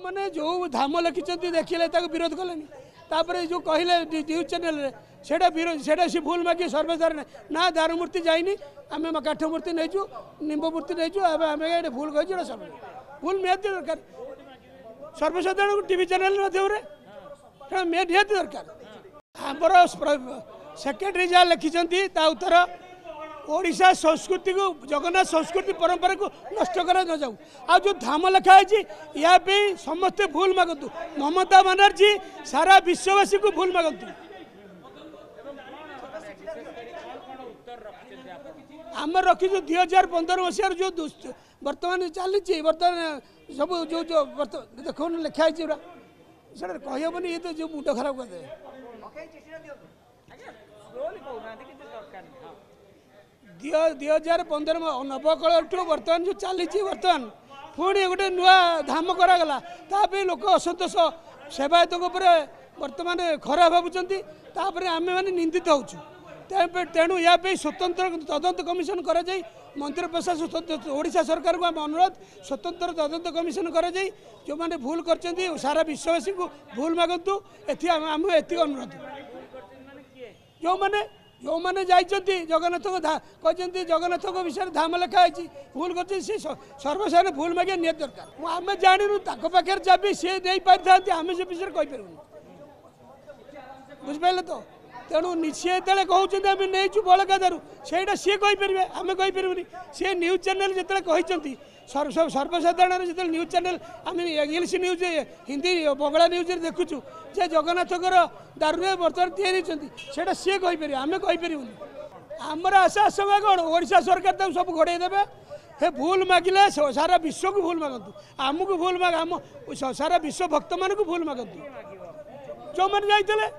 मैंने जो धाम लिखिं देखिले विरोध कले जो कहले न्यूज चैनल से सी भूल मागे सर्वसाधारण ना दारू मूर्ति जाइनी आम काठ मूर्ति नहीं निम्ब मूर्ति नहीं आम भूल कही भूल निहती दरकार सर्वसाधारण को टीवी चैनल माध्यम निहती दरकार आमर सेक्रेटरी जहाँ लिखिं उत्तर ओडिशा संस्कृति को जगन्नाथ संस्कृति परंपरा को नष्ट करा न जाऊ आ जो धाम लिखाई या समस्ते भूल मागतु ममता बनर्जी सारा विश्ववासी को भूल मागतु आम रखीचु 2015 मसीह जो बर्तमान चली बर्तमान सब जो जो देख लिखाई से कहबनी ये तो जो मुंड खराब करदे 2015 नवकल बर्तमान जो चली बर्तमान पुणी गोटे नुआ धाम करागला ताप लोक असंतोष सेवायत बर्तमान खराब भावुं आम मैंने निंदित होचु तेणु या स्वतंत्र तदंत कमिशन कर मंत्री प्रशासन ओडिशा सरकार को आम अनुरोध स्वतंत्र तदंत कमिशन कर जो मैंने भूल कर सारा विश्ववासी को भूल मागतु आम एति अनुरोध जो मैंने जो मैंने जाइए जगन्नाथ कहते जगन्नाथ विषय धाम लिखाई भूल कर सर्वसाधारण भूल मागे निहत दरकार आम जानू पाखे जब सी नहीं पारि था आम से विषय कहीपर बुझिपारे तो तेणु सी जो कहते आम नहीं बड़का दारू से सी कहीपर आम कहीपर सी न्यूज चैनल जो कहते सर्वसाधारण जो न्यूज चैनल आम इंग्लीश न्यूज हिंदी बंगला न्यूज देखुचु जे जगन्नाथ दारू बर्तमान या सी कहीपर आम कहीपर आमर आशा आशंका कौन ओडिशा सरकार सब घोड़े देवे हे भूल मागिले सारा विश्व को भूल मागतु आमको भूल माग आम सारा विश्व भक्त मान को भूल मागतु जो मैंने जाइए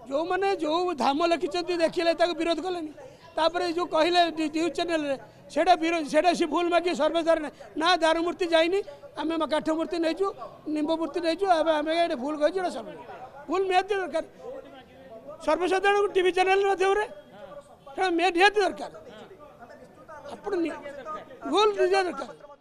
जो मैंने जो धाम लिखिं देखिले विरोध कले जो कहले न्यूज चैनल से सी भूल मागे सर्वसाधारण ना दारू मूर्ति जाइनी आम काठ मूर्ति नहीं निम्ब मूर्ति नहीं आम भूल कही भूल निहती दरकार सर्वसाधारण को टीवी चैनल माध्यम निहती दरकार भूल दरकार।